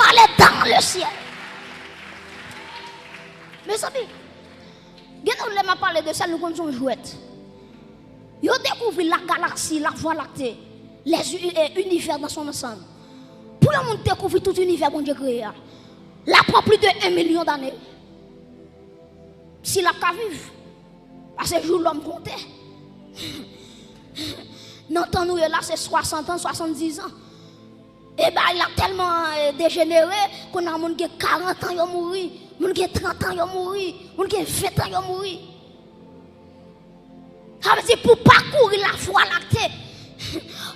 aller dans le ciel. Mes amis, nous m'a parlé de ça, nous connaissons jouette. Ils ont découvert la galaxie, la voie lactée, les univers dans son ensemble. Pour le monde découvrir tout l'univers qu'on a créé, là prend plus de 1 million d'années. Si la cas vive, à ce jour l'homme comptait. Dans le temps nous là, c'est 60 ans, 70 ans. Et bien il a tellement dégénéré qu'on a des gens qui ont 40 ans, ils ont mouru. Moun qui 30 ans yo mouri, moun qui 20 ans yo mouri. Ça veut dire pour parcourir la voie lactée,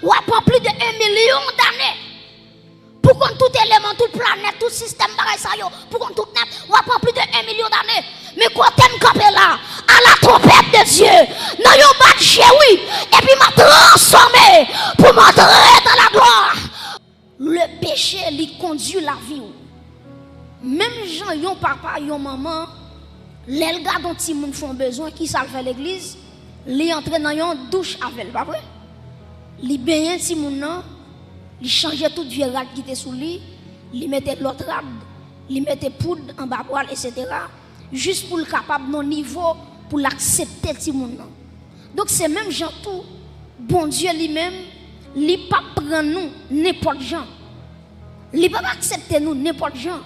ou prend plus de 1 million d'années. Pour qu'on tout élément, toute planète, tout système pareil ça yo, pour qu'on tout net, ou prend plus de 1 million d'années. Mais quand t'aimes camper là, à la trompette de Dieu, dans yon bat oui, et puis m'a transformé pour m'entrer dans la gloire. Le péché lui conduit la vie. Même gens, yon papa, yon maman, les gars dont ils font besoin, qui savent faire l'église, les entrer dans une douche avec, pas vrai? Les baigner si moun nan, les changer toute vieux rat qui était sous lui, les mettre l'autre rab, les mettre poudre en bas poil, etc. Juste pour le capable non niveau pour l'accepter si moun nan. Donc c'est même gens tout, bon Dieu lui-même, il pas prendre nous n'importe gens, il pas accepter nous n'importe gens.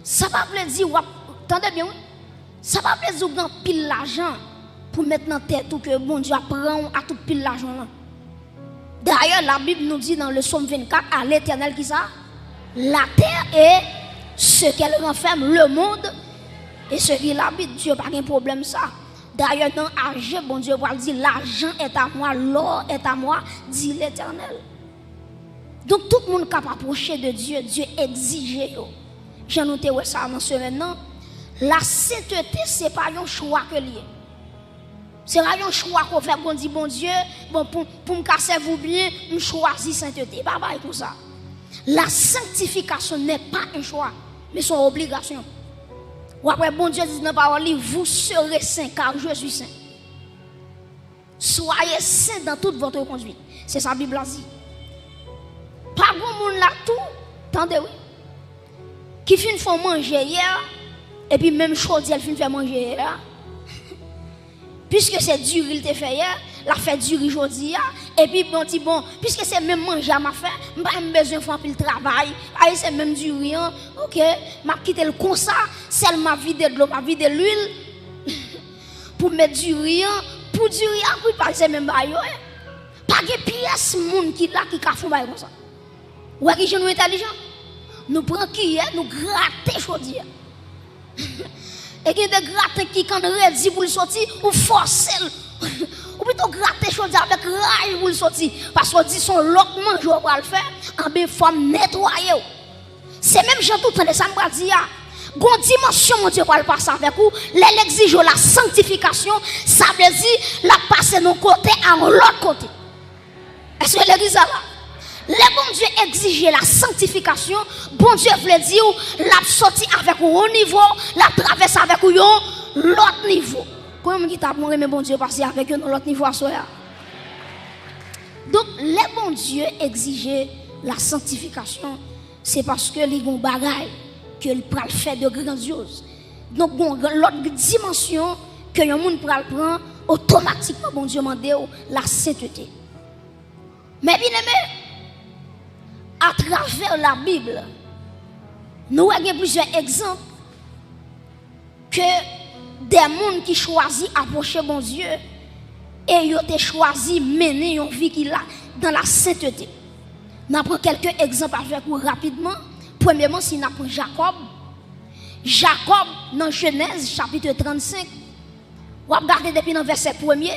Ça va vous dire, attendez bien, ça va vous dire qu'on pile l'argent pour mettre dans tête tout que bon Dieu apprend à tout pile l'argent là. D'ailleurs, la Bible nous dit dans le psaume 24, à l'Éternel qui ça, la terre est ce qu'elle renferme, le monde et ce qui l'habite. Dieu pas de problème ça. D'ailleurs, dans Agé, bon Dieu va dire, l'argent est à moi, l'or est à moi, dit l'Éternel. Donc tout le monde qui approcher de Dieu, Dieu exige. J'ai noté ça dans ce maintenant. La sainteté, ce n'est pas un choix que lié. C'est un choix qu'on fait, qu'on dit, bon Dieu, bon, pour me casser vous bien, je choisis sainteté. Bye bye pour ça. La sanctification n'est pas un choix, mais son obligation. Ou après, bon Dieu dit dans la parole, vous serez saints car je suis saint. Soyez saints dans toute votre conduite. C'est ça la Bible a dit. Pas bon monde là tout, attendez oui. Qui fin font manger hier, et puis même chose, elle fin faire manger hier. Puisque c'est dur, il te fait hier, la fait dur aujourd'hui, et puis bon, dit bon, puisque c'est même manger à ma fait, je n'ai pas besoin de faire le travail, c'est même dur, ok, je quitte le comme ça, celle m'a vidé de l'eau, m'a vidé l'huile, pour mettre du riz, pour du riz, puis pas c'est même bail, pas de pièce, monde qui là, qui a fait comme ça. Ouais, qui sont intelligents? Nous prenons qui est, nous grattons aujourd'hui. Et qui de gratter qui quand redit pour le sortir ou forcer ou plutôt gratter chose avec rage pour le sortir parce qu'on dit son loquement je vais le faire en bien forme nettoyer. C'est même gens tout temps ça me dire gon dimension mon Dieu pour le passer avec vous, l'exige la sanctification, ça veut dire la passer de côté à l'autre côté. Est-ce que l'église là? Le bon Dieu exige la sanctification, bon Dieu veut dire la sortie avec un haut niveau, la traverse avec un l'autre niveau. Comment dit t'a mais bon Dieu passer avec un l'autre niveau à soi. Donc le bon Dieu exige la sanctification, c'est parce que les gon bagaille que il pral faire de grandiose. Donc bon l'autre dimension que un monde pral prendre automatiquement bon Dieu mande la sainteté. Mais bien aimé, à travers la Bible, nous avons plusieurs exemples que des gens qui choisissent approcher bon Dieu et ils ont choisi mener une vie qui là dans la sainteté. Nous prenons quelques exemples avec vous rapidement. Premièrement, si nous prenons Jacob. Jacob, dans Genèse chapitre 35, vous regardez depuis le verset 1er,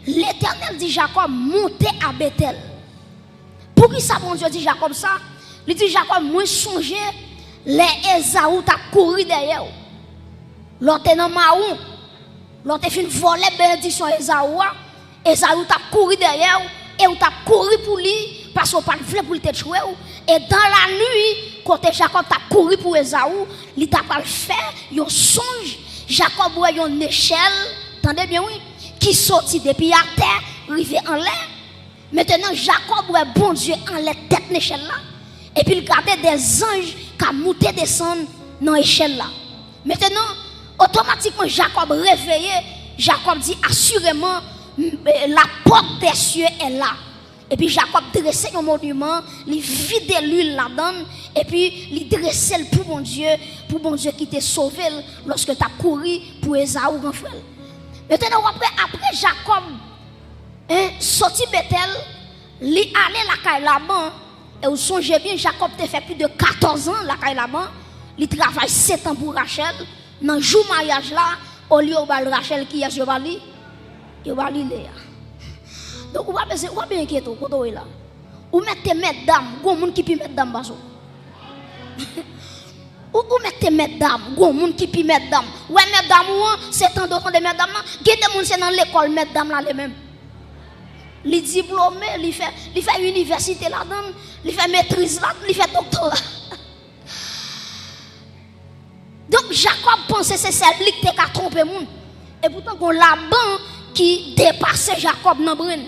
l'Éternel dit Jacob, montez à Bethel. Pour qui ça, bon Dieu dit Jacob ça? Il dit Jacob, moi songe, les Esaou t'a couru derrière. L'autre dans Maou, l'autre fin voler bénédiction Esaou, Esaou t'a couru derrière et ou t'a couru pour lui parce qu'on pas voulu pour le tuer. Et dans la nuit, quand Jacob t'a couru pour Esaou, il t'a pas faire un songe. Jacob voit une échelle, attendez bien oui, qui sortit depuis la terre, arrivé en l'air. Maintenant, Jacob, bon Dieu, en la tête d'échelle là. Et puis il gardait des anges qui montaient descendre dans l'échelle là. Maintenant, automatiquement, Jacob réveillé, Jacob dit assurément, la porte des cieux est là. Et puis Jacob dressait un monument, il vidait l'huile là-dedans, et puis il dressait pour mon Dieu qui t'a sauvé lorsque tu as couru pour Esaü grand frère. Maintenant, après Jacob, sorti Bethel, il allait la caille là-bas, et vous songez bien, Jacob t'a fait plus de 14 ans la caille là-bas, il travaille 7 ans pour Rachel, dans le jour mariage là, au lieu de Rachel qui est sur Bali, il va aller Léa. Donc, on va bien inquiéter quand on est là. Ou mettez mesdames, il y a des gens qui peuvent mettre dames. Ou mettez mesdames, il y a des gens qui peuvent mettre dames. Ouais, mesdames, c'est tant d'autres de mesdames. Il y a des gens dans l'école, mesdames là les mêmes. Les diplômés, il fait université là-dedans, il fait maîtrise là, il fait doctorat. Donc, Jacob pensait que c'est celle qui a trompé le monde. Et pourtant, on a Laban qui dépassait Jacob dans le brin.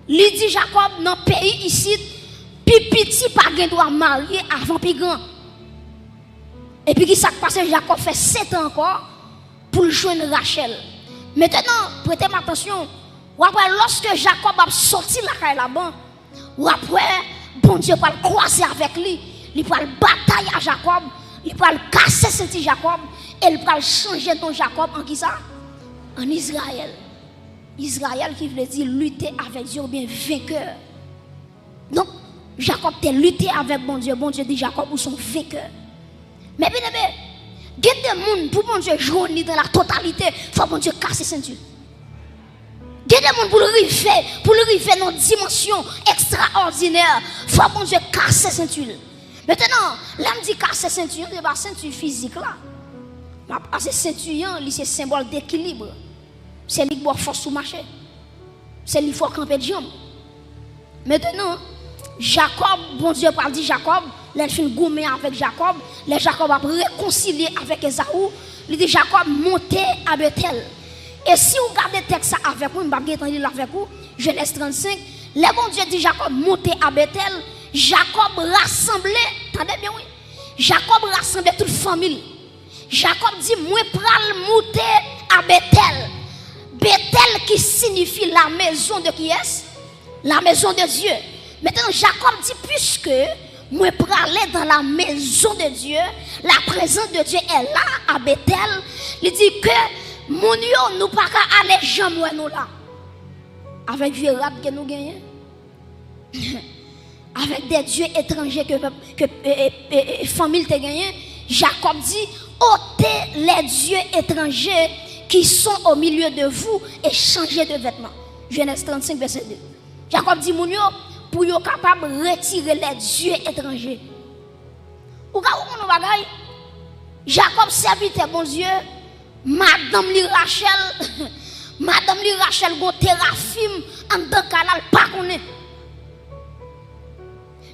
Il dit Jacob dans le pays ici, puis petit pas doit marier avant plus grand. Et puis qui s'est passé, Jacob fait 7 ans encore pour joindre Rachel. Maintenant, prêtez attention. Ou après, lorsque Jacob a sorti la caille là-bas, ou après, bon Dieu va le croiser avec lui, il va le batailler à Jacob, il va le casser ce Jacob, et il va changer ton Jacob en qui ça? En Israël. Israël qui veut dire lutter avec Dieu ou bien vainqueur. Donc, Jacob a lutté avec bon Dieu dit Jacob ou son vainqueur. Mais bien aimé, il y a des gens pour bon Dieu jouer dans la totalité, il faut bon Dieu casser ceinture. Il y a des gens pour le river dans une dimension extraordinaire, il faut bon Dieu casser ceinture. Maintenant, là me dit casser ceinture, c'est pas ceinture physique là. Parce que ceinture, c'est symbole d'équilibre. C'est lui qui doit force sous marché. C'est lui qui faut camper de jambes. Maintenant, Jacob, bon Dieu parle dit Jacob, les fin gourmet avec Jacob, les Jacob a réconcilié avec Esaü, il dit Jacob montait à Bethel. Et si vous regardez le texte avec vous, je vais vous lire avec vous, Genèse 35, les bon Dieu dit Jacob montait à Bethel, Jacob rassemblait, attendez bien oui, Jacob rassemblait toute famille. Jacob dit moi pral monter à Bethel. Bethel qui signifie la maison de qui est? La maison de Dieu. Maintenant Jacob dit puisque moi praler dans la maison de Dieu, la présence de Dieu est là à Bethel, il dit que mon yo nous pas aller jamais nous là. Avec vieux rap que nous gagnons. Avec des dieux étrangers que famille te gagné, Jacob dit ôtez les dieux étrangers qui sont au milieu de vous et changez de vêtements. Genèse 35 verset 2. Jacob dit mon yo pour yo capable retirer les dieux étrangers. Ou ka ou mon bagay? Jacob serviteur bon Dieu, madame li Rachel madame li Rachel gon Téraphim en dedans canal pas connaît.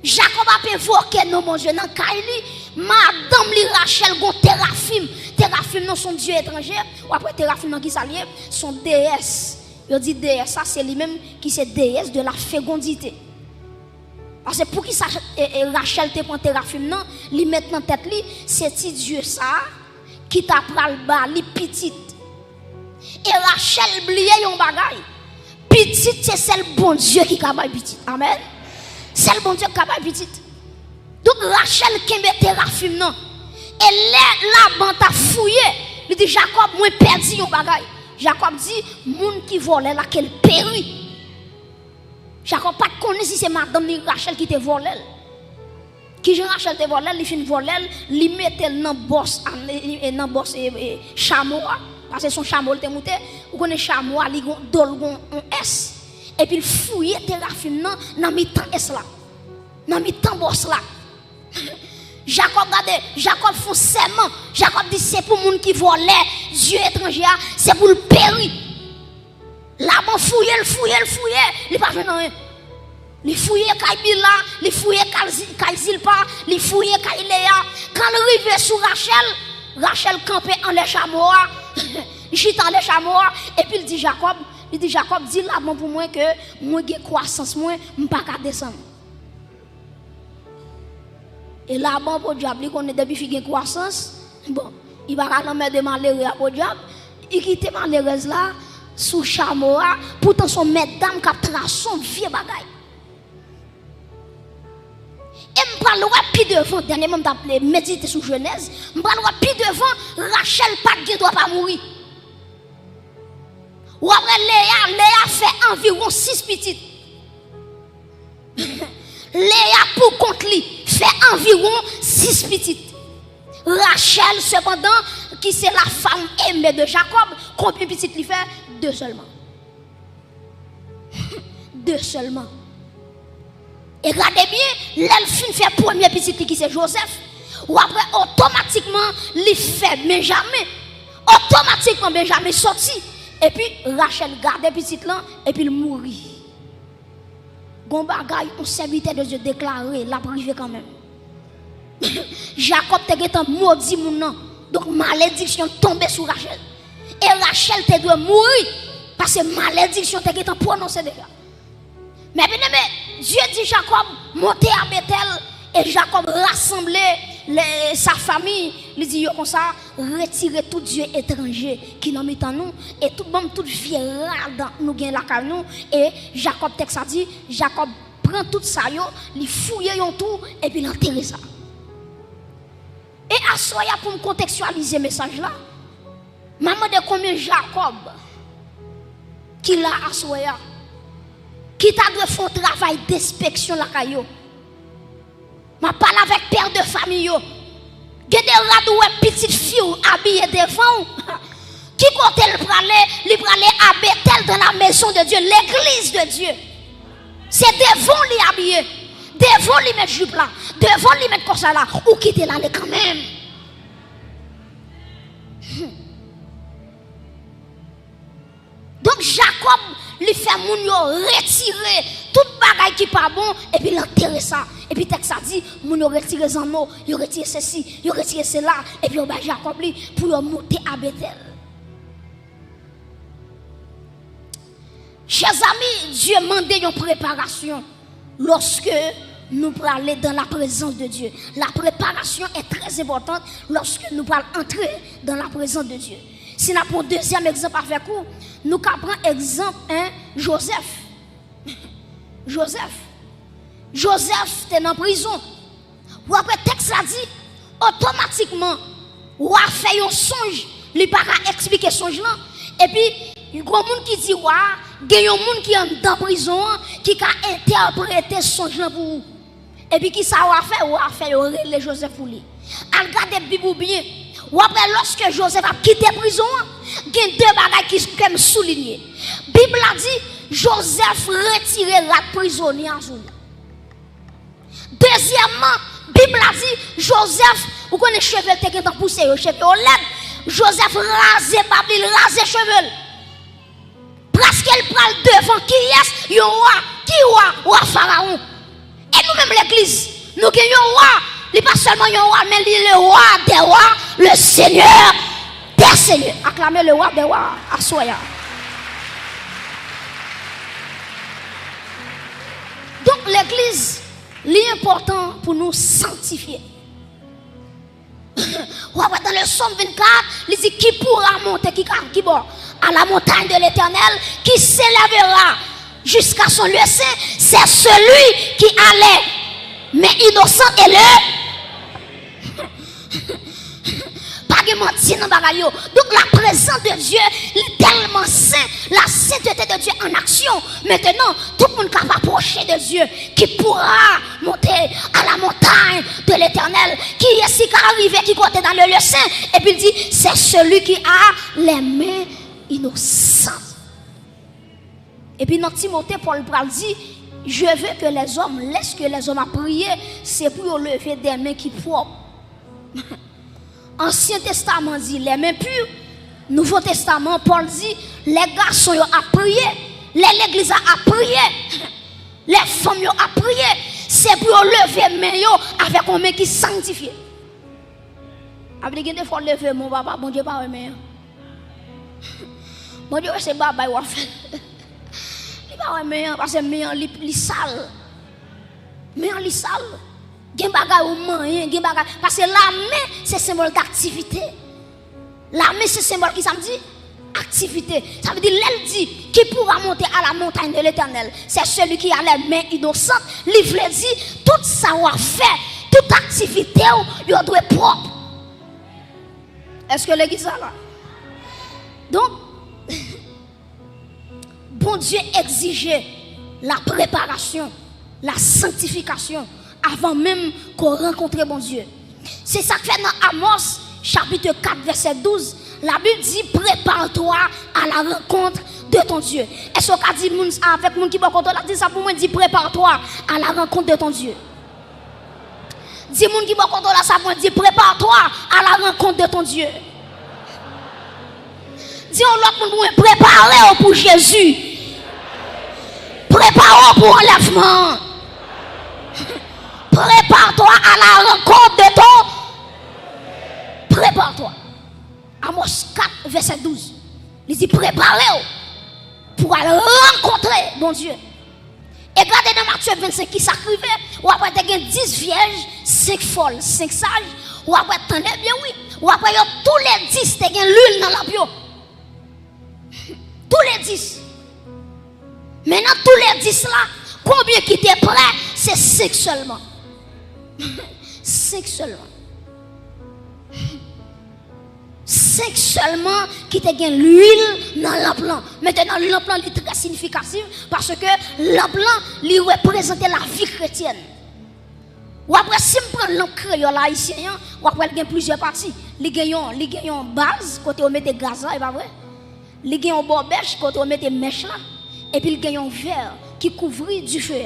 Jacob a évoqué non mon Dieu dans Kaili, madame li Rachel gon Téraphim. Téraphim non son dieu étranger ou après Téraphim qui s'allie son déesse. Il dit déesse ça c'est lui-même qui c'est déesse de la fécondité. Parce que pour qui ça Rachel te prend Téraphim non, li met dans tête li, c'est ti dieu ça qui t'a pral ba li petite. Et Rachel blié yon bagay. Petite c'est celle bon Dieu qui capable petite. Amen. C'est le bon Dieu capable petite. Donc Rachel qui met Téraphim non. Et là ban t'a fouillé. Il dit Jacob moi perdu yon bagay. Jacob dit moun qui volait là qu'elle périt. Jacob pas connaît si c'est madame Rachel qui te volé. Qui Jean Rachel te volé, il fin volé, il mettait dans boss chameau parce que son chameau te monté, ou connaît chameau li gon dol gon un S et puis il fouillait Téraphim dans mi-temps S là. Dans mi-temps boss là. Jacob regardez, Jacob font serment. Jacob dit c'est pour moun qui volait Dieu étranger, c'est pour le périr. Là-bas fouiller, il pas jamais rien. Il fouillait Kaibila, il fouillait Kaizilpa, il fouillait Kailea. Quand il arrive sur Rachel campait en les chameaux, il chita en les chameaux, et puis il dit Jacob, dis là-bas pour moi que moi j'ai croissance, moi, je ne peux pas descendre. Et là, bon, pour diable, il connaît depuis qu'il y a croissance. Bon, il va aller mettre de malheureux pour diable. Il quitte malheureuse là, sous chameau, pourtant son maître dame qui a tracé son vieux bagaille. Et je parle plus devant, dernièrement, je m'appelé méditer sur Genèse. Je parle plus devant, Rachel pas doit pas mourir. Ou après Léa fait environ 6 petites. Léa pour contre lui fait environ 6 petites. Rachel cependant, qui c'est la femme aimée de Jacob, combien de petites lui fait? 2 seulement. 2 seulement. Et regardez bien, l'elfine fait premier petit qui c'est Joseph. Ou après, automatiquement, il fait Benjamin. Automatiquement, Benjamin sorti. Et puis, Rachel garde petit là, et puis il mourit. Gon bagay, on serviteur de Dieu déclaré, la privé quand même. Jacob te un maudit mon nom. Donc, malédiction tombée sur Rachel. Et Rachel te doit mourir. Parce que malédiction te prononcée déjà. Mais bien aimé, Dieu dit Jacob, montez à Bethel. Et Jacob rassemblait sa famille. Il dit comme ça, retirez tout Dieu étranger qui nous met en nous. Et tout le monde, tout vieux dans nous gagne la caille nous. Et Jacob texte a dit, Jacob prend tout ça, il fouille tout et puis il enterre ça. Et à soya pour me contextualiser le message là, maman de combien Jacob qui l'a à soya, qui t'a dû faire un travail d'inspection la caillou. Ma parle avec père de famille yo. Gade radou petite fille habillée devant. Qui côté le praler à Bethel dans la maison de Dieu, l'église de Dieu. C'est devant lui habillé. Devant lui mettre jupe là, devant lui mettre comme ça là, ou quitter là quand même. Donc Jacob lui fait moun yo retirer tout bagay qui pas bon et puis l'enterrer ça. Et puis texte ça dit moun yo retirer les anneaux, yo retirer ceci, yo retirer cela et puis on va Jacob lui pour monter à Bethel. Chers amis, Dieu mande une préparation lorsque nous parlons dans la présence de Dieu. La préparation est très importante lorsque nous parlons entrer dans la présence de Dieu. Si nous prenons deuxième exemple avec vous, nous prenons exemple Joseph. Joseph était en prison. Ou après le texte a dit, automatiquement, ou a fait un songe, il n'a pas expliquer songe là. Et puis, il y a des gens qui disent, il y a des gens qui sont dans la prison, qui ont interprété songe là pour vous. Et puis, qui ça a fait, les Joseph pour lui. Regardez la Bible bien. Ou après, lorsque Joseph a quitté la prison, il y a 2 bagages qui sont soulignés. La Bible a dit, Joseph retirait la prisonnière. Deuxièmement, la Bible a dit, Joseph, vous connaissez les cheveux qui sont poussés, les cheveux au lait. Joseph rasait Babel, il rasait les cheveux. Presque elle parle devant qui est, le roi, qui est roi Pharaon. Et nous-mêmes l'église, nous avons un roi. Il n'est pas seulement un roi, mais il est le roi des rois, le Seigneur des seigneurs. Acclamez le roi des rois à Soya. Donc l'église, l'important pour nous sanctifier. Dans le psaume 24, il dit qui pourra monter, qui bon, à la montagne de l'Éternel, qui s'élèvera jusqu'à son lieu saint, c'est celui qui allait, mais innocent et le. Pas de mentir dans bagaille. Donc la présence de Dieu est tellement saint, la sainteté de Dieu en action. Maintenant, tout le monde capable approcher de Dieu, qui pourra monter à la montagne de l'Éternel, qui est ici qui arrivé, qui côté dans le lieu saint. Et puis il dit, c'est celui qui a les mains innocentes. Et puis dans Timothée, Paul dit, je veux que les hommes laissent que les hommes à prier, c'est pour lever des mains qui propres. Ancien Testament dit les mains pures. Nouveau Testament, Paul dit les garçons à prier, l'église a prié, les femmes a prié. C'est pour lever mes mains avec un main qui sanctifié. Après qu'il faut lever mon papa, bon Dieu pas main. Bon Dieu c'est baba il va faire. Il pas main parce que main li sale. Main li sale. Gen bagay ou moyen, gen bagay parce que l'armée c'est symbole d'activité. L'armée c'est symbole qui ça me dit activité. Ça veut dire l'elle dit qui pourra monter à la montagne de l'Éternel. C'est celui qui a les mains innocentes, livre dit tout savoir-faire, toute activité il doit être propre. Est-ce que l'église est là? Donc bon Dieu exigeait la préparation, la sanctification avant même qu'on rencontre bon Dieu. C'est ça que fait dans Amos chapitre 4 verset 12. La Bible dit prépare-toi à la rencontre de ton Dieu. Est-ce qu'on a dit avec mon qui va dit ça pour moi dit prépare-toi à la rencontre de ton Dieu. Dis moun qui va ça pour moi dit prépare-toi à la rencontre de ton Dieu. Dis l'autre monde préparez pour Jésus. Prépare-toi pour enlèvement. Prépare-toi à la rencontre de ton. Prépare-toi. Amos 4, verset 12. Il dit préparez-vous pour aller rencontrer mon Dieu. Et regardez dans Matthieu 25 qui s'acrivait, ou après tu as 10 vierges, 5 folles, 5 sages, ou après tu as bien oui, ou après tous les 10 tu as l'huile dans la bio. Tous les 10. Maintenant tous les 10 là, combien qui étaient prêts? C'est 5 seulement. 5 seulement. 5 seulement qui te gagne l'huile dans l'emploi. Maintenant, l'emploi est très significatif parce que l'emploi lui représente la vie chrétienne. Ou après, si on prend l'encre haïtien, ou après, il y a plusieurs parties. Il y a une base, côté on met des gaz là, et pas vrai? Il y a un bobèche, côté on met des mèches là. Et puis il y a un verre qui couvre du feu.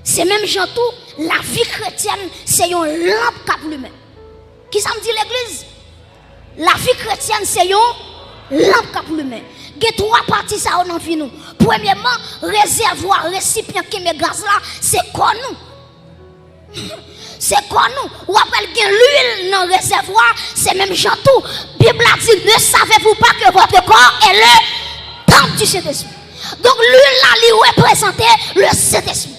C'est même gens tout, la vie chrétienne, c'est une lampe qui allume. Qui ça me dit l'église? La vie chrétienne, c'est une lampe qui allume. Il y a 3 parties ça dans vie nous. Premièrement, réservoir, récipient qui met gaz là, c'est quoi nous? C'est quoi nous? Ou après il y a l'huile dans le réservoir, c'est même gens tout. Bible a dit, ne savez-vous pas que votre corps est le temple du Saint-Esprit? Donc l'huile là, lui représentait le Saint-Esprit.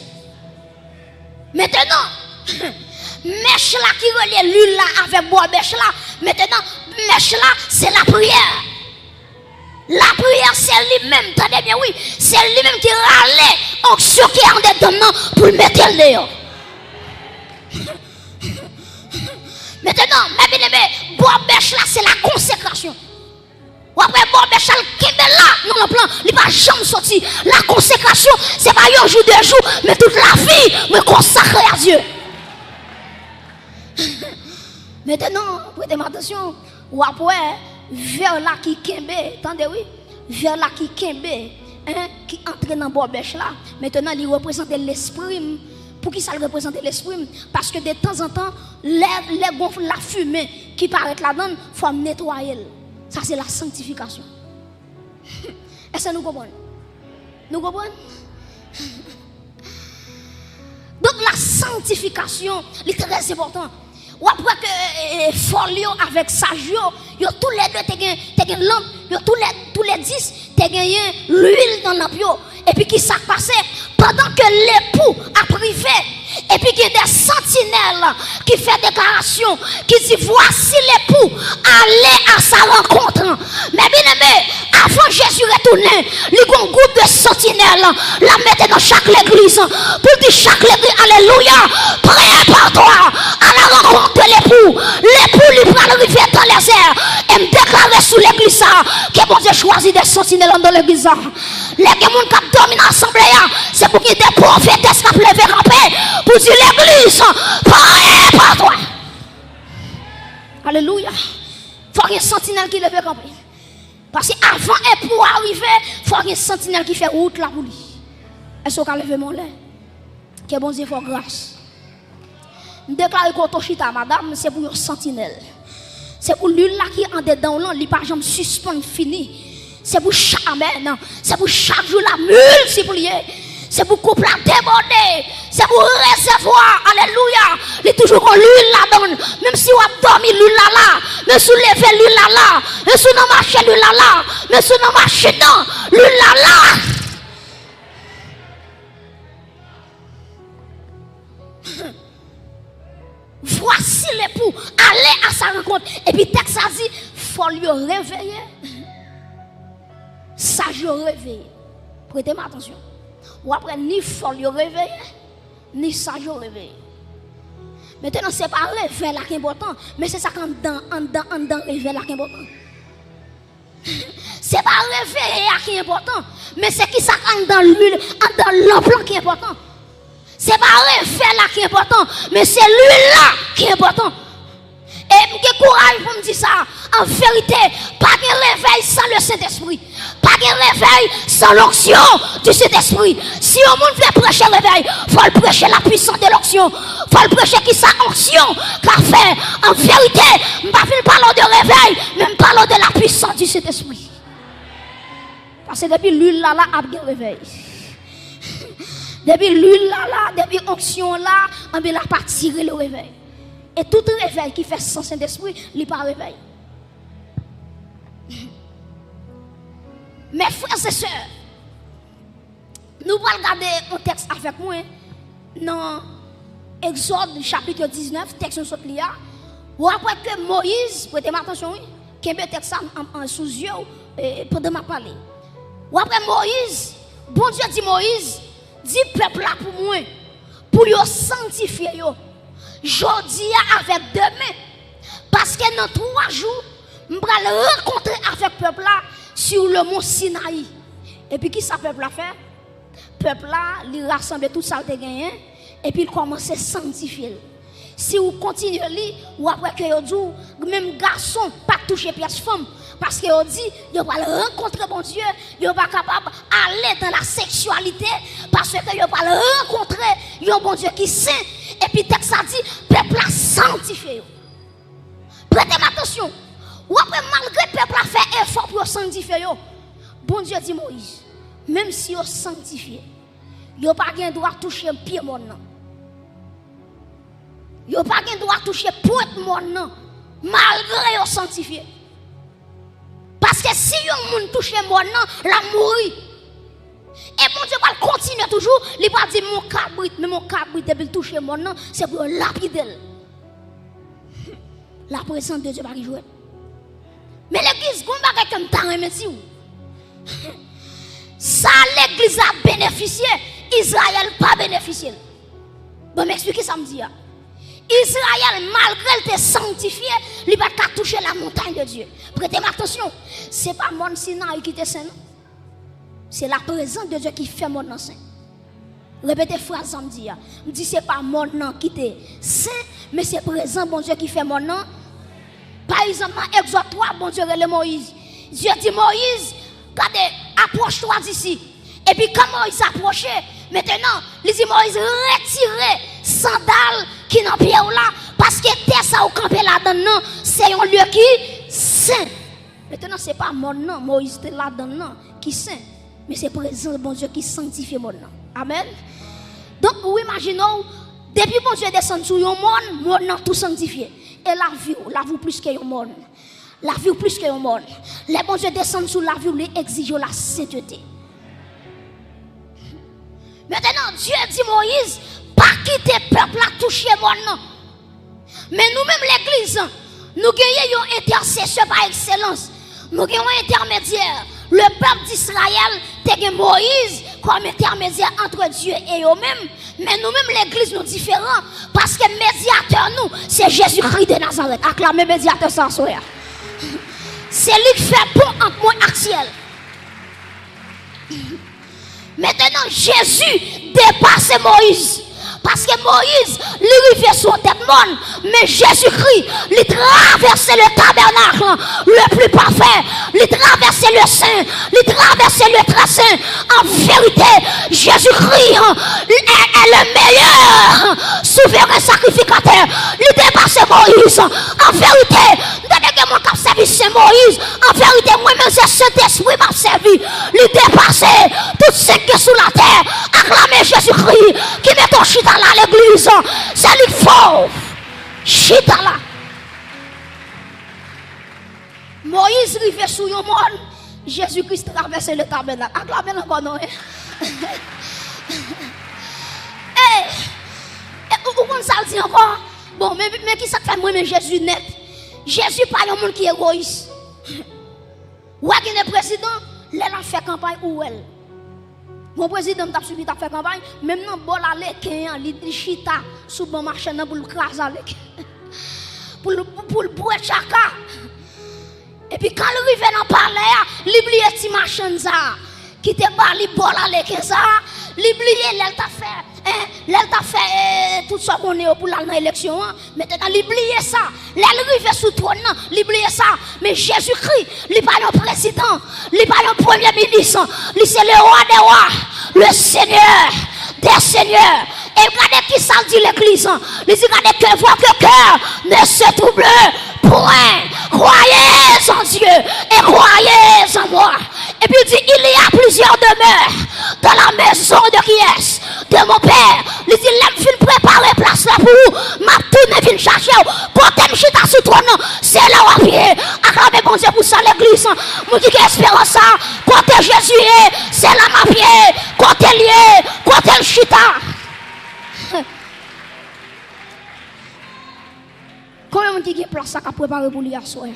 Maintenant, mèche là qui relie l'huile là avec bois mèche là. Maintenant, mèche là, c'est la prière. La prière, c'est lui-même, tenez bien, oui, c'est lui-même qui râlait onction qui est en dedans pour le mettre le dehors. Maintenant, mes bien-aimés, bois mèche là, c'est la consécration. Ou après, bon, Béchal, qui est là, non, le plan, il va jamais sortir. La consécration, c'est pas un jour, 2 jours, mais toute la vie, me consacrer à Dieu. Maintenant, prêtez attention, ou après, vers là qui kembe, attendez, oui, vers là qui kembe, hein, qui entre dans le bêche là, maintenant, il représente l'esprit. Pour qui ça représente l'esprit? Parce que de temps en temps, les gonfles, la fumée qui paraît là-dedans, il faut nettoyer. Ça, c'est la sanctification. Est-ce que nous comprenons? Nous comprenons? Donc, la sanctification est très importante. Ou après que folio avec sagio, tous les deux, tu as une lampe, tous les 10, tu as l'huile dans la lampe. Et puis, qui s'est passé? Pendant que l'époux a privé, et puis qu'il y a des sentinelles qui font déclaration, qui disent voici l'époux, allez à sa rencontre. Mais bien aimé, avant Jésus retourner, il y a un groupe de sentinelles, la mettre dans chaque église, pour dire chaque église, alléluia, prépare-toi à la rencontre de l'époux. L'époux lui prend le rivière dans les airs et me déclarer sous l'église que bon Dieu choisit des sentinelles dans l'église. Les gens qui dominent l'assemblée, c'est pour qu'il y ait des prophétesses qui lever ramper pour dire l'église, prépare-toi. Alléluia. Il faut qu'il y ait un sentinelle qui lève ramper. Parce qu'avant et pour arriver, il faut qu'il y ait un sentinelle qui fait route là pour lui. Est-ce qu'on a levé mon lait? Que bon Dieu fasse grâce. Je déclare que Toshita, madame, c'est pour un sentinelle. C'est pour lui là qui est en dedans, il n'est pas jamais suspend fini. C'est pour chaque amen. C'est pour chaque jour la multiplier. C'est pour couple la déborder. C'est pour recevoir. Alléluia. Il est toujours qu'on l'huile là-dedans. Même si on a dormi l'huile là-là. Même si on lève l'huile là-là. Même si on a marché l'huile là-là. Même si on a marché dans l'huile là-là. Voici l'époux, allez à sa rencontre. Et puis texte a dit, faut lui réveiller. Sage réveiller. Prêtez-moi attention. Ou après, ni faut lui réveiller, ni sage réveiller. Maintenant, ce n'est pas réveil là qui est important, mais c'est ça qu'en dedans réveil là qui est important. Ce n'est pas réveil là qui est important, mais c'est qui ça dans l'huile, dans l'emploi qui est important. Ce n'est pas réveil là qui est important, mais c'est l'huile là qui est important. Et j'ai courage pour me dire ça. En vérité, pas de réveil sans le Saint-Esprit. Pas de réveil sans l'onction du Saint-Esprit. Si on monde veut prêcher le réveil, il faut le prêcher la puissance de l'onction. Il faut le prêcher qui sa onction. Car fait, en vérité, je ne parle pas de réveil, mais je parle de la puissance du Saint-Esprit. Parce que depuis l'huile là, a bien réveil. Depuis l'huile là, depuis l'onction là, on n'a pas tiré le réveil. Et tout réveil qui fait sans Saint-Esprit, il n'est pas réveil. Mes frères et sœurs, nous allons regarder un texte avec moi dans Exode chapitre 19, texte sur l'IA. Ou après que Moïse, prêtez-moi attention, qui a un texte en sous yeux pendant ma parler. Ou après Moïse, bon Dieu dit Moïse, dit peuple là pour moi, pour le sanctifier. Jodi avec demain. Parce que dans 3 jours, je vais rencontrer avec le peuple là sur le mont Sinaï. Et puis, qui ça peuple a fait? Le peuple là, il rassemble tout ça qu'il a gagné. Et puis, il commence à sanctifier. Si vous continuez à lire, ou après que vous dites, même garçon, pas toucher pièce femme. Parce que vous dit, vous va rencontrer bon Dieu, vous n'êtes pas capable d'aller dans la sexualité. Parce que vous va rencontrer un bon Dieu qui est saint. Et puis, texte a dit, peuple a sanctifié. Prêtez attention. Ou après, malgré le peuple a fait effort pour sanctifier, bon Dieu dit Moïse, même si vous sanctifié, vous n'avez pas le droit de toucher un pied mon nom. Vous n'avez pas le droit de toucher pointe mon nom, malgré vous sanctifié. Parce que si vous touchez mon nom, la mourir. Et mon Dieu va continuer toujours. Il va dire mon cabrit, mais mon cabrit, depuis toucher mon nom, c'est pour lapider. La présence de Dieu va y jouer. Mais l'église, comment va comme temps remercie ou? Ça, l'église a bénéficié. Israël pas bénéficié. Bon, m'expliquez ça me dit. Israël, malgré le sanctifié, il va pas toucher la montagne de Dieu. Prêtez attention. Ce n'est pas mon Sinaï qui est saint. C'est la présence de Dieu qui fait mon nom saint. Répétez phrase samedi. Je dis c'est pas mon nom qui est saint, mais c'est présent bon Dieu qui fait mon nom. Par exemple, Exode 3, bon Dieu relève Moïse. Dieu dit Moïse, regardez, approche-toi d'ici. Et puis quand Moïse s'approchait, maintenant, il dit Moïse, retirez sandales qui n'ont pied là, parce que terre ça au campé là-dedans, c'est un lieu qui saint. Maintenant, ce n'est pas mon nom, Moïse était là-dedans qui saint. Mais c'est présent bon Dieu qui sanctifie mon nom. Amen. Donc, vous imaginez, depuis bon Dieu descend sur le monde, mon nom tout sanctifié. Et la vie plus que le monde. La vie plus que le monde. Les bon Dieu descend sur la vie, il exige la sainteté. Maintenant, Dieu dit Moïse, pas quitter le peuple à toucher mon nom. Mais nous-mêmes, l'église, nous gagnons un intercesseur par excellence. Nous gagnons un intermédiaire. Le peuple d'Israël, c'est Moïse comme intermédiaire entre Dieu et eux-mêmes. Mais nous-mêmes, l'église, nous différents. Parce que médiateur, nous, c'est Jésus-Christ de Nazareth. Acclamez médiateur sans sourire. C'est lui qui fait pont entre moi et ciel. Maintenant, Jésus dépasse Moïse. Parce que Moïse, lui fait son tête monde, mais Jésus-Christ, il traversait le tabernacle le plus parfait, il traversait le saint, il traversait le très saint. En vérité, Jésus-Christ est le meilleur souverain sacrificateur. Il dépasse Moïse. En vérité, dès que mon cap servi c'est Moïse, en vérité, moi-même, c'est Saint-Esprit m'a servi. Il dépasse tout ce qui est sous la terre. Acclamez Jésus-Christ qui met ton chita là à l'église. C'est lui fort. Chita là. Moïse arrive sur le monde. Jésus-Christ traverse le tabernacle. Acclamez encore non. Et vous ça dit encore. Bon, mais qui ça fait moi, mais Jésus net? Jésus pas un monde qui est égoïste. Ou est le président, il a fait campagne ou elle. Mon président t'a suivi t'a fait campagne, même non bol aller il chita sous bon marché pour le craser avec. Pour le boire chaka. Et puis quand il arrive dans parler, il oublie petit machin ça qui te parle bol aller que ça, il oublie elle t'a fait tout ça qu'on est pour l'élection. Maintenant, l'oublier ça. L'arrivé sous trône, l'oublier ça. Mais Jésus-Christ, il n'est pas un président, il n'est pas un premier ministre. Il c'est le roi des rois, le Seigneur des seigneurs. Et regardez qui ça dit l'église. Il dit regardez que votre cœur ne se trouble point. Croyez en Dieu et croyez en moi. Et puis il dit il y a plusieurs demeures dans la maison de qui est de mon père. Il dit l'aime fin préparer place là pour vous. Ma tourne vient chercher. Quand je suis sous trône, c'est là où à pied. Acclamez bon Dieu pour ça l'église. Moi dis que espérance ça. Quand Jésus est, c'est là ma pied. Quand elle est, quand elle chita. Comment on dit qu'il y a place à préparer pour lui à soir?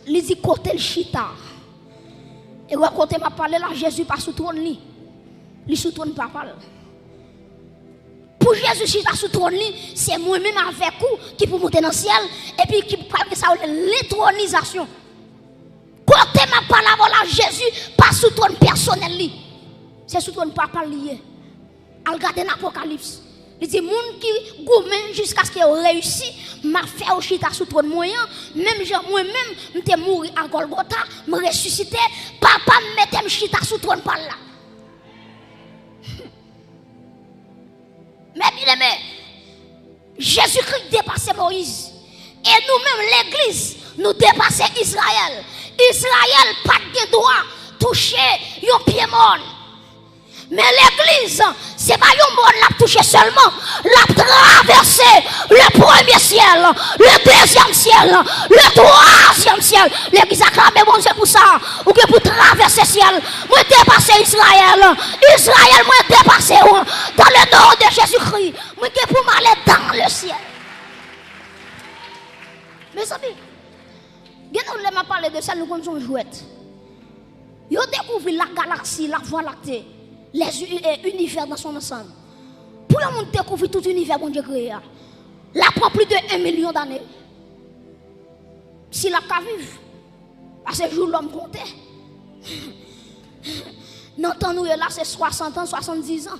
Il dit côté le chita. Et quand m'a parlé là, Jésus pas sous trône li. Il sous trône papa. Pour Jésus chita sous trône li, c'est moi-même avec vous qui peut monter dans le ciel et puis qui parle de ça l'étronisation. Quand m'a parlé là, Jésus pas sous trône personnel li. C'est sous trône papa lié. Al regarder l'Apocalypse. Il dit, moun qui gourmand jusqu'à ce qu'il réussi, m'a fait au chita sous trône moyen, même moi-même, m'étais mouru à Golgotha, me ressuscité, papa m'était chita sous trône par là. Mais bien aimé, Jésus-Christ dépassait Moïse. Et nous-mêmes, l'église, nous dépassons Israël. Israël pas de droit toucher un pied mort. Mais l'église, c'est pas un monde l'a touché seulement, l'a traversé le premier ciel, le deuxième ciel, le troisième ciel. L'église a clamé bon Dieu pour ça, ou que pour traverser le ciel. Moi dépasser Israël, Israël moi dépasser dans le nom de Jésus-Christ. Moi que pour m'aller dans le ciel. Mes amis, nous m'a parlé de ça, nous connaissons jouette. Ils ont découvert la galaxie, la voie lactée. Les univers dans son ensemble. Pour le monde découvrir tout l'univers bon Dieu créé, là prend plus de 1 million d'années. Si la cas vive, à ce jour l'homme comptait. Dans temps nous là c'est 60 ans, 70 ans.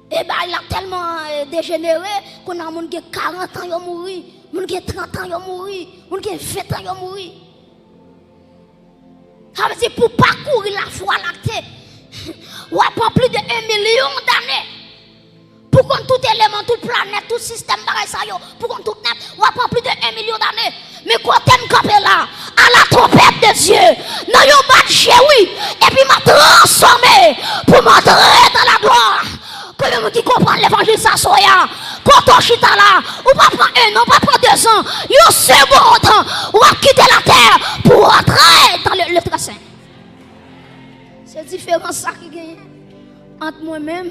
Et bien il a tellement dégénéré qu'on a monde qui 40 ans il mourir, monde qui 30 ans il mourir, monde qui 20 ans il mourir. Ça veut dire pour parcourir la voie lactée. Ou après plus de 1 million d'années pour qu'on tout élément, toute planète, tout système pour qu'on tout net, ou après plus de 1 million d'années. Mais quand on campé là, à la trompette de Dieu, dans un match, oui, et puis m'a transformé pour m'entrer dans la gloire. Que les gens qui comprennent l'évangile s'assoient, quand on chita là, ou pas prendre 1 an, pas prendre 2 ans, un second temps, ou à quitter la terre pour entrer dans le très saint. C'est différent ça qui gagne entre moi-même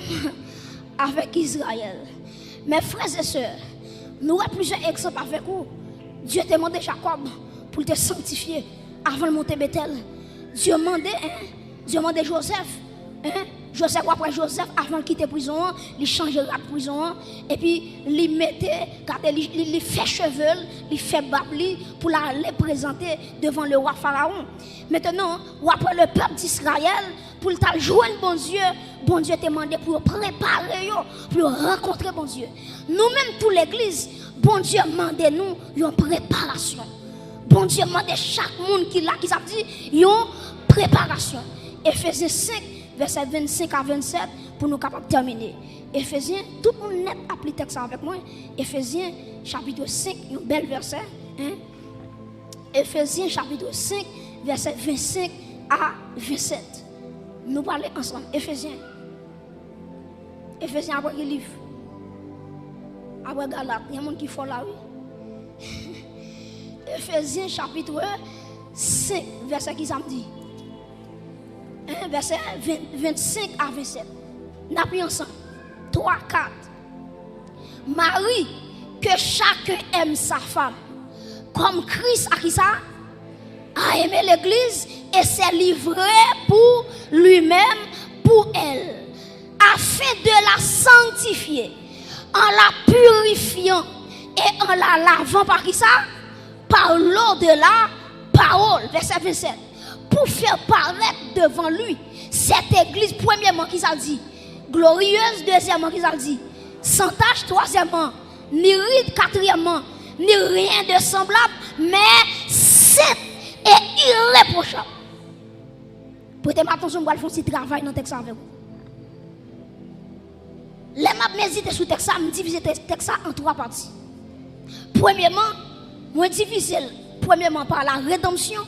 avec Israël. Mes frères et sœurs, nous avons plusieurs exemples avec vous. Dieu t'a demandé Jacob pour te sanctifier avant de monter Bethel. Dieu demandait Joseph. Joseph après Joseph, avant de quitter la prison, il changeait la prison. Et puis, il mettait, il fait cheveux, il fait babli pour les présenter devant le roi Pharaon. Maintenant, après le peuple d'Israël, pour le joindre bon Dieu t'a demandé pour préparer, pour rencontrer bon Dieu. Nous-mêmes, toute l'église, bon Dieu demande nous une préparation. Bon Dieu demande chaque monde qui l'a, qui s'est dit, une préparation. Éphésiens 5, verset 25 à 27, pour nous capables de terminer. Éphésiens, tout le monde net applique texte avec moi. Éphésiens, chapitre 5, un bel verset. Éphésiens, chapitre 5, verset 25 à 27. Nous parlons ensemble. Éphésiens. Éphésiens après quel livre? Après Galates. Il y a un monde qui faut là, oui. Éphésiens, chapitre 5, verset qui ça me dit? Verset 25 à 27. Nous appuyons ensemble. 3, 4. Marie, que chacun aime sa femme. Comme Christ a qui ça? A aimé l'église et s'est livré pour lui-même, pour elle, afin de la sanctifier, en la purifiant et en la lavant par qui ça? Par l'eau de la parole. Verset 27. Pour faire paraître devant lui cette église, premièrement, qui ça dit? Glorieuse, deuxièmement, qui ça dit? Sans tache, troisièmement, ni ride, quatrièmement, ni rien de semblable, mais sainte et irréprochable. Prêtez attention, je vais faire un petit travail dans le texte avec vous. Les maps méditer sur le texte, je divise le texte en trois parties. Premièrement, je divise premièrement par la rédemption,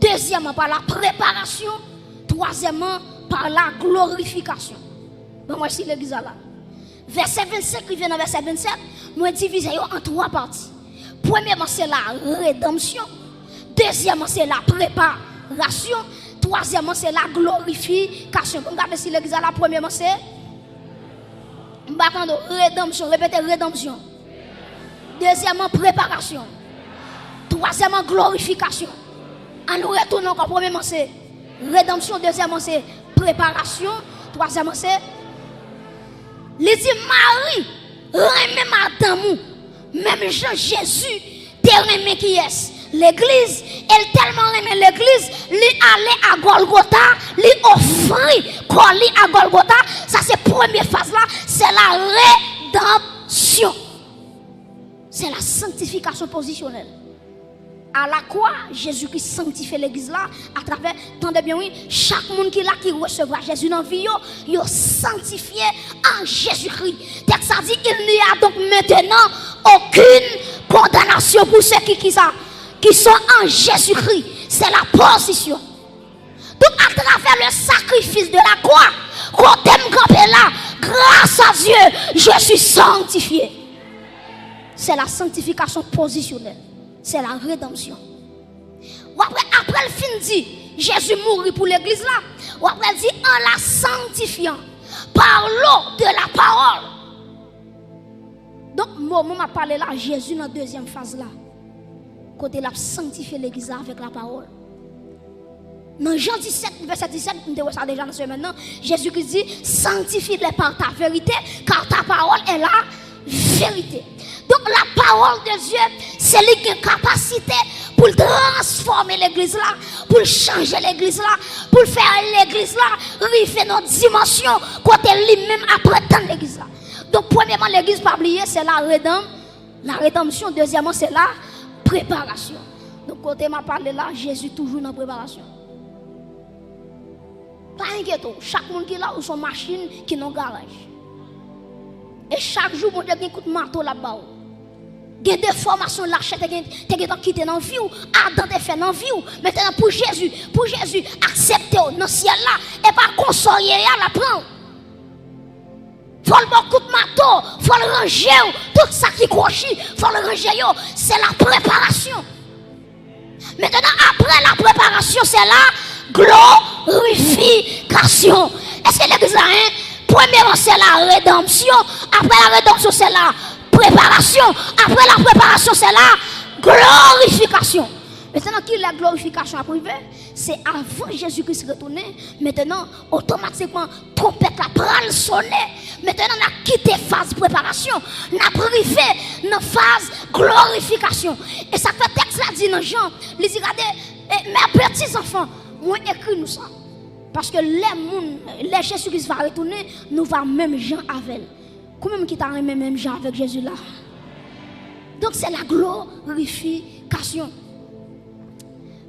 deuxièmement par la préparation, troisièmement par la glorification. Bon, moi, je l'église là. Verset 25, qui vient dans verset 27, je divise en trois parties. Premièrement, c'est la rédemption. Deuxièmement, c'est la préparation. Troisièmement, c'est la glorification. Regardez si l'église là, premièrement, c'est rédemption. Répétez rédemption. Deuxièmement, préparation. Troisièmement, glorification. En nous retournant encore, premièrement, c'est rédemption. Deuxièmement, c'est préparation. Troisièmement, c'est. Les dit Marie, remet madame, même Jean Jésus, te remet qui est. L'église, elle tellement aimait l'église, lui allait à Golgotha, lui offrir colis à Golgotha. Ça c'est la première phase là, c'est la rédemption. C'est la sanctification positionnelle. À la croix, Jésus-Christ sanctifie l'église là, à travers, tendez bien oui, chaque monde qui là qui recevra Jésus dans la vie, il est sanctifié en Jésus-Christ. Texte ça dit, il n'y a donc maintenant aucune condamnation pour ceux qui sont en Jésus-Christ. C'est la position. Donc à travers le sacrifice de la croix, quand t'aimes camper là, grâce à Dieu, je suis sanctifié. C'est la sanctification positionnelle. C'est la rédemption. Après le fin dit, Jésus mourit pour l'église là. Ou après dit, en la sanctifiant par l'eau de la parole. Donc, moi, m'a parlé là, Jésus dans la deuxième phase là. Côté il a sanctifié l'église avec la parole. Dans Jean 17, verset 17, nous devons ça déjà dans ce maintenant. Jésus qui dit, sanctifie-les par ta vérité, car ta parole est la vérité. Donc la parole de Dieu, c'est lui qui a une capacité pour transformer l'église là, pour changer l'église là, pour faire l'église là, river notre dimension, côté lui-même après tant l'église là. Donc premièrement, l'église pas oublier, c'est la rédemption. Deuxièmement, c'est la préparation. Donc côté m'a parlé là, Jésus toujours dans la préparation. Pas inquiète, chaque monde qui est là ou son machine qui est dans le garage. Et chaque jour, mon Dieu, il y a un coup de marteau là-bas. Il y a des formations là, tu as quitté dans la vie, Adam te fait dans la vie. Maintenant, pour Jésus, accepter dans le ciel là, et pas consoler à la prendre. Il faut le bon coup de marteau, il faut le ranger, tout ça qui croche, il faut le ranger, c'est la préparation. Maintenant, après la préparation, c'est la glorification. Est-ce que l'église a un? Premièrement, c'est la rédemption. Après la rédemption, c'est la préparation. Après la préparation, c'est la glorification. Maintenant, qui est la glorification à privé? C'est avant Jésus-Christ retourné. Maintenant, automatiquement, trompette la pral sonner. Maintenant, on a quitté phase préparation. On a privé dans phase glorification. Et ça fait texte là dit dans Jean. Les regardez, mes petits enfants, moi écrit nous ça. Parce que les Jésus-Christ va retourner, nous va même Jean avec. Comment qui t'a même Jean avec Jésus là? Donc c'est la glorification.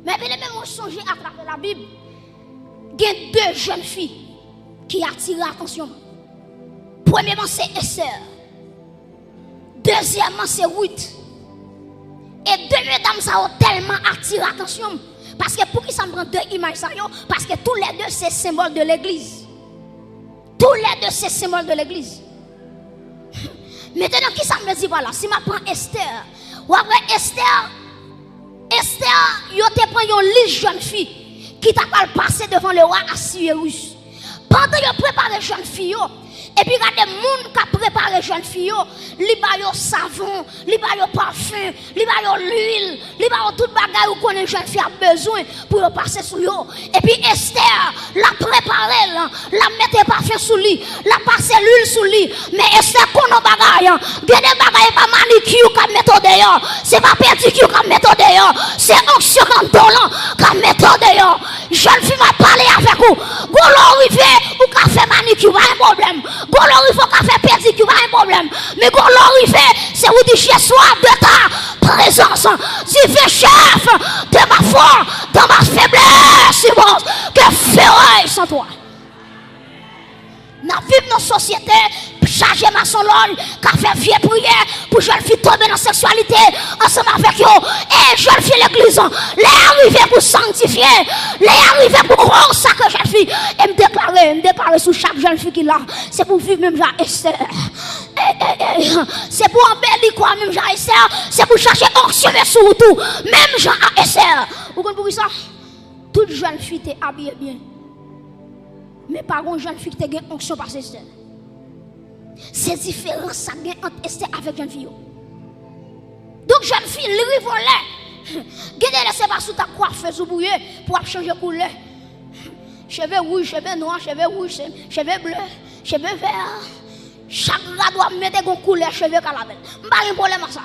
Mais bien même on songe à travers la Bible, il y a deux jeunes filles qui attirent l'attention. Premièrement c'est Esther. Deuxièmement c'est Ruth. Et deux mesdames ça ont tellement attiré l'attention. Parce que pour qui ça me prend deux images ça? Parce que tous les deux c'est symbole de l'église. Tous les deux c'est symbole de l'église. Maintenant qui ça me dit voilà, si je prends Esther, ou après Esther, yo te prend une liste jeune fille qui t'a pas passé devant le roi Assuérus. Pendant yo prépare jeune fille, Et puis regardez monde qui a préparé jeune fille, li ba yo savon, li ba yo parfum, li ba yo l'huile, li ba yo tout bagay ou connaît jeune fille a besoin pour passer sur yo. Et puis Esther l'a préparé, la mettre parfum sous lui, la passer l'huile sous lui. Mais Esther kono bagay, gen des bagay pas manicure qu'a mettre dehors, c'est pas pédicure qu'a mettre dehors, c'est onction comme dolan qu'a mettre dehors. Jeune fille va parler avec vous. Golo rivé ou qu'a fait manicure, pas un problème. Golo rivé ou qu'a fait pédicure, pas un problème. Mais golo rivé, c'est vous dire chez soi de ta présence. Tu fais chef de ma foi, dans ma faiblesse, immense, que ferai sans toi. Dans la société, chargé ma son l'ol, qui fait vieux prière pour jeune fille tomber dans la sexualité, ensemble avec eux, et jeune fille l'église, les arriver pour sanctifier, les arriver pour croire ça que jeune fille, et me déclarer sur chaque jeune fille qui là, c'est pour vivre même Jean Esther. C'est pour embellir quoi, même Jean Esther, c'est pour chercher onction sur tout, même Jean Esther. Vous comprenez ça? Toute jeune fille est habillée bien. Mais par contre, jeune fille qui a une onction par Esther. C'est différent ça entre Esther avec jeune fille. Donc jeune fille, les volets. Gardez laissez pas sous ta coiffeuse ou bouillée pour changer couleur. Cheveux rouges, cheveux noirs, cheveux rouges, cheveux bleus, cheveux verts. Chaque gars doit mettre une couleur cheveux calavelle. Pas de problème à ça.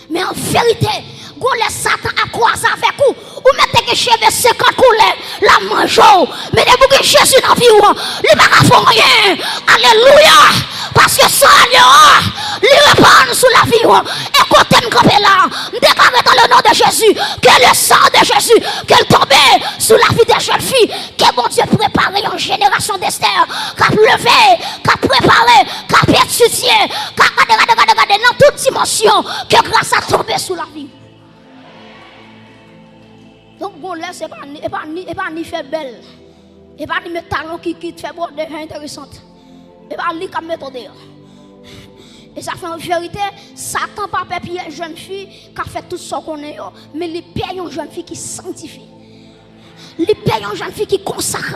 Mais en vérité, vous les Satan à croiser avec vous. Vous mettez que cheveux 50 couleurs, la mangeau. Mais dès que Jésus dans la vie, il ne va pas faire rien. Alléluia. Parce que ça, il répand sous la vie. Et quand tu es là, déclare dans le nom de Jésus que le sang de Jésus, qu'elle tombe sous la vie des jeunes filles, que bon Dieu prépare une génération d'Esther, qui a levé, qui a préparé, qui a étudié, qui a regardé dans toute dimension, que grâce à tomber sous la vie. Donc, bon, là, c'est pas ni fait belle, et pas ni mes talons qui te fait bon, intéressante. Et pas lui qui mettre dehors. Et ça fait en vérité, Satan pas papier une jeune fille qui a fait tout ce qu'on est, mais il paye une jeune fille qui sanctifie. Il paye une jeune fille qui consacre.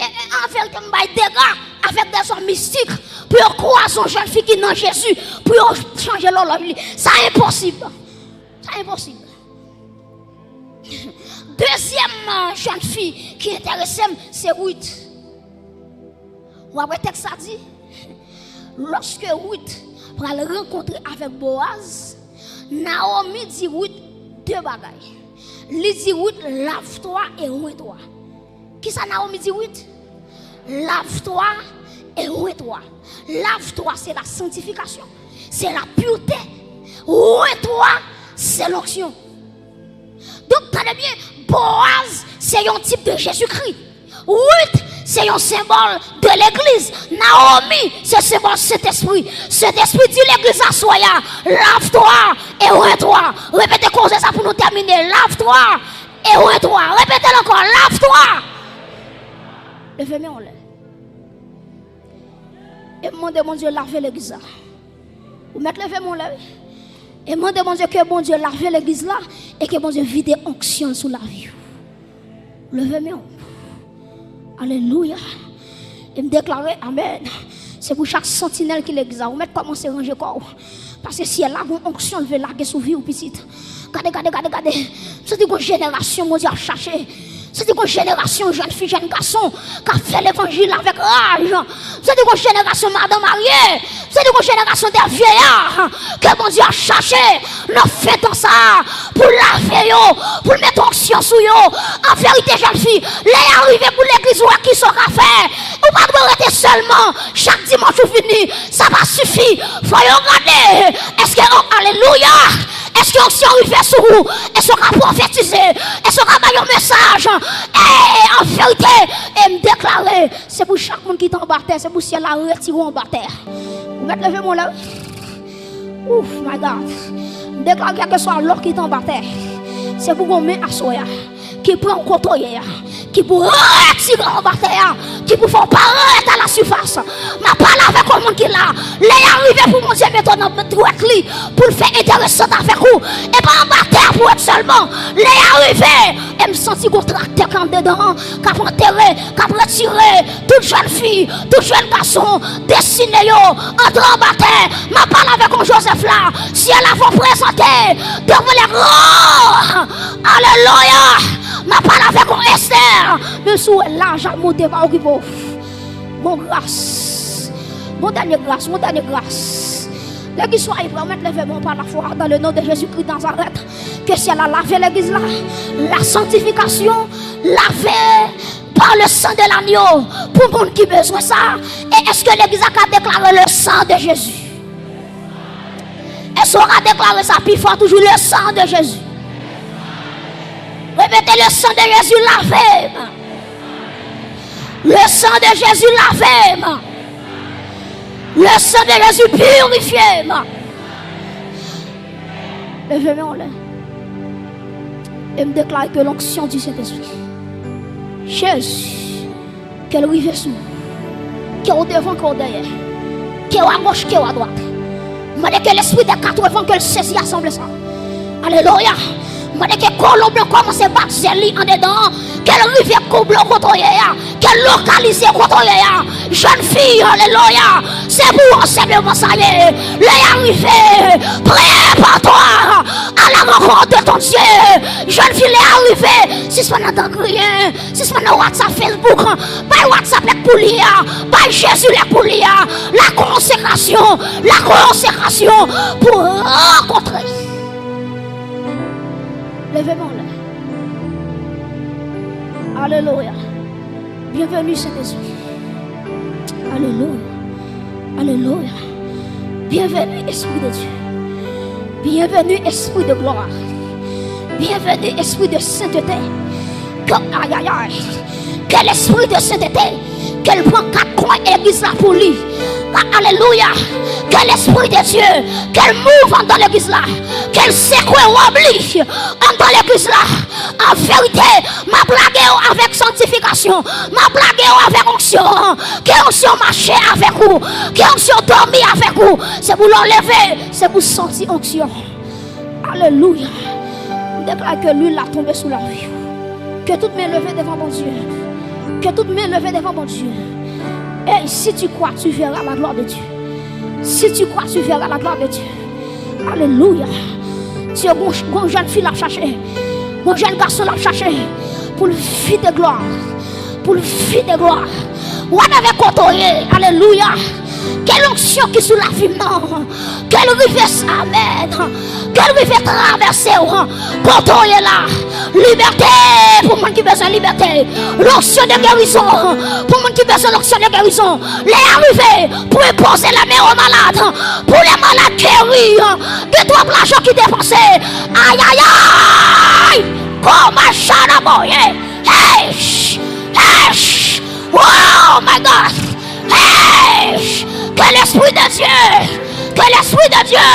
Et en vérité, il y a des dégâts avec des hommes mystiques pour croire une jeune fille qui est dans Jésus, pour changer leur vie. C'est impossible. C'est impossible. Deuxième jeune fille qui intéresse, c'est Ruth. Ou après, texte ça dit, lorsque Ruth va le rencontrer avec Boaz, Naomi dit Ruth deux bagailles. Il dit Ruth, lave-toi et oué-toi. Qui ça Naomi dit Ruth? Lave-toi et oué-toi. Lave-toi, c'est la sanctification, c'est la pureté. Oué-toi, c'est l'onction. Donc, tenez bien, Boaz, c'est un type de Jésus-Christ. Ruth, c'est un symbole de l'église. Naomi, c'est un symbole de cet esprit. Cet esprit dit l'église à soi, lave-toi et oué-toi. Répétez comme ça pour nous terminer. Lave-toi et oué-toi. Répétez encore, lave-toi. Levez-moi en l'air. Et demandez mon Dieu laver l'église là. Vous mettez levez-moi en l'air. Et demandez mon Dieu que bon Dieu lave l'église là et que bon Dieu vide onction sous la vie. Levez-moi. Alléluia. Et me déclarer Amen. C'est pour chaque sentinelle qui l'examine. Vous mettez commencer à ranger corps. Parce que si elle a une onction, elle veut larguer sous vie ou petite. Regardez. C'est une génération, mon Dieu, à chercher. C'est une génération, jeune fille, jeune garçon, qui a fait l'évangile avec rage. C'est une génération, madame mariée. C'est une génération des vieillards que mon Dieu a cherché. Nous faisons ça pour laver, pour mettre onction sur eux. En vérité, jeune fille, les arrivés pour l'église ou à qui sont café. Ou pas de rester seulement chaque dimanche ou fini. Ça va suffire. Faut regarder. Est-ce que, alléluia. Est-ce que si on arrive sur vous, est-ce qu'on va prophétiser, est-ce qu'on va faire un message, et en vérité, et me déclarer, c'est pour chaque monde qui est en bas terre, c'est pour si elle a retiré en bas terre. Vous mettez lever mon là. Ouf, my God. Déclare quel que soit l'or qui est en bas terre, c'est pour qu'on met à soi, qui prend compte, qui pour retirer en bas terre, qui pour faire paraître à la surface. Ma parole avec comment qu'il a. Les arrivés pour mon Dieu, mettons dans notre droite pour le faire intéressant avec vous. Et pas en bataille pour être seulement. Les arrivés, et me sentir qu'on tracteur quand dedans, qu'à enterrer, qu'à retirer, toute jeune fille, tout jeune garçon, destiné entre en bataille. Ma parle avec un Joseph là. Si elle a vous présenter devant les grands. Alléluia. Ma parle avec un Esther. Même si l'argent monté par vous. Mon grâce. Mon dernier grâce. Mon dernier grâce. L'église soit promettre l'événement par la foi dans le nom de Jésus-Christ Nazareth. Que si elle a lavé l'église là, la sanctification, lavé par le sang de l'agneau. Pour le monde qui a besoin de ça. Et est-ce que l'église a déclaré le sang de Jésus? Est-ce qu'on a déclaré ça plus fort toujours le sang de Jésus? Répétez le sang de Jésus lavé. Le sang de Jésus lavé. Le sang de Jésus purifié. Levez-moi là. Et me déclare que l'onction du Saint-Esprit. Jésus, qu'elle rive sous. Qu'elle est au devant, qu'elle est derrière. Qu'elle est à gauche, qu'elle est à droite. Je dis que l'esprit des 80 qu'elle saisit assemble ça. Alléluia. Je dis que Colombe commence à battre Zélie en dedans. Qu'elle rivière Koublo contre Yéa. Qu'elle localise contre Yéa. Jeune fille, alléluia. C'est pour enseignement ça y est. Les arrivés. Prépare-toi à la rencontre de ton Dieu. Jeune fille, les arrivés. Si ce n'est pas dans rien. Si ce n'est pas WhatsApp, Facebook. Pas WhatsApp, les pouliers. Pas Jésus, les pouliers. La consécration. La consécration pour rencontrer. Levez-moi là. Alléluia. Bienvenue Saint-Esprit. Alléluia. Alléluia. Bienvenue Esprit de Dieu. Bienvenue Esprit de gloire. Bienvenue Esprit de sainteté. Aïe aïe aïe. Quel esprit de sainteté. Qu'elle prend 4 coins et l'église là pour lui. Alléluia. Quel esprit de Dieu. Qu'elle mouve dans l'église là. Qu'elle secoue ou oublie dans l'église là. En vérité, ma blague avec sanctification. Ma blague avec onction. Que onction marcher avec vous. Que onction dormir avec vous. C'est pour l'enlever. C'est pour sentir onction. Alléluia. Je déclare que l'huile a tombé sous la vie. Que toute main levée devant mon Dieu. Que toute main levée devant mon Dieu. Et si tu crois, tu verras la gloire de Dieu. Si tu crois, tu verras la gloire de Dieu. Alléluia. Tu es une jeune fille à chercher. Un jeune garçon à chercher. Pour le vie de gloire. Pour le vie de gloire. Ou avec côtoyé. Alléluia. Quelle onction qui est sous la vie, non. Quelle rivière amen. Quelle rivière traverser. Côtoyé là. Liberté pour moi qui besoin de liberté. L'onction de guérison. Pour moi qui besoin de l'onction de guérison. Les arrivés pour imposer la main aux malades. Pour les malades guéris. Que toi l'argent qui dépensé. Aïe aïe aïe. Comme un chat à boyer. Hey. Hey. Oh my God. Hey. Que l'esprit de Dieu. Que l'esprit de Dieu.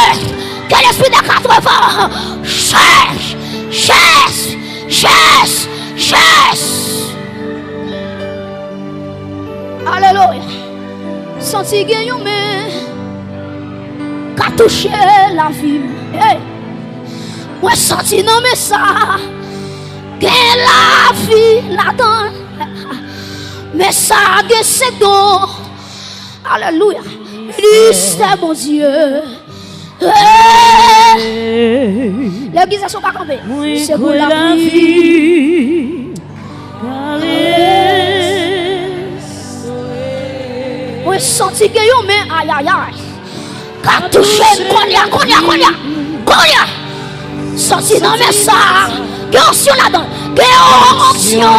Que l'esprit de 80. Cherche. Cherche. Cherche. Cherche. Alléluia. Senti gagnant mais qu'a touché la vie. Hey. Moi senti non mais ça. Gagne la vie là-dedans. Mais ça gagne ses dons. Alléluia. Christ mon Dieu. L'église n'est pas campée. C'est pour la vie. Moi senti que yo mais aïe aïe aïe. Qu'a touché konya. Senti non mais ça. Que onction là-dedans. Que onction.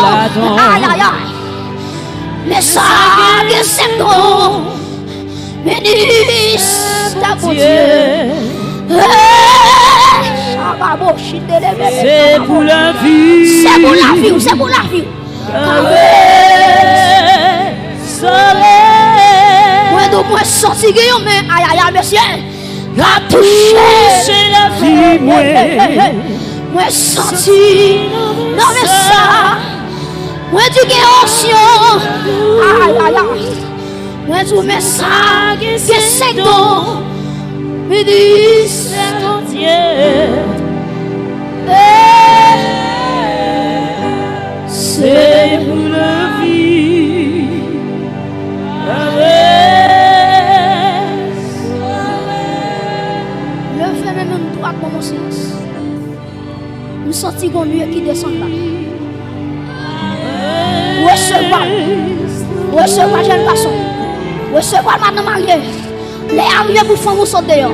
Aïe aïe aïe. Mais ça que c'est bon. Bénisse ta mon Dieu. C'est pour la vie. C'est pour la vie. C'est pour la vie. Moi sorti mais aïe aïe aïe monsieur. Qu'a touché la vie moi sorti. Non mais ça. Moi du onction. Aïe aïe aïe. Moi, je mets ça, que c'est ton. Me dis, c'est ton Dieu. C'est pour la vie. Levez même une droite dans mon silence. Nous sentons qu'on nuit qui descend là. Recevoir jeune garçon. Recevoir madame mariée. Les arrivés pour faire vous sauter dehors.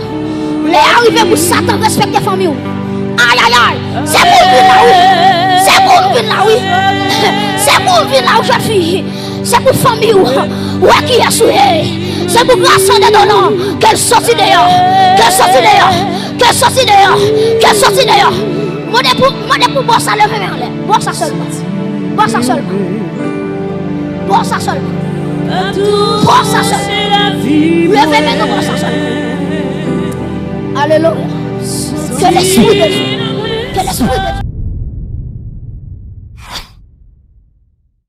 Les arrivés pour Satan respecter la famille. Aïe aïe aïe. C'est pour vivre là oui. C'est pour vivre là oui. C'est pour vivre là où je suis. C'est pour famille ouais qui est souillée. C'est pour grâce de donnant qu'elle sortit dehors. Qu'elle sortit dehors. Qu'elle sortit dehors. Qu'elle sortit dehors. Moi pour boire ça lever vers l'air. Boire ça seulement. Boire ça seulement. Boire ça seulement. Boire ça seulement. Levez maintenant boire ça seulement. Alléluia. Que l'esprit de Dieu. Que l'esprit de Dieu.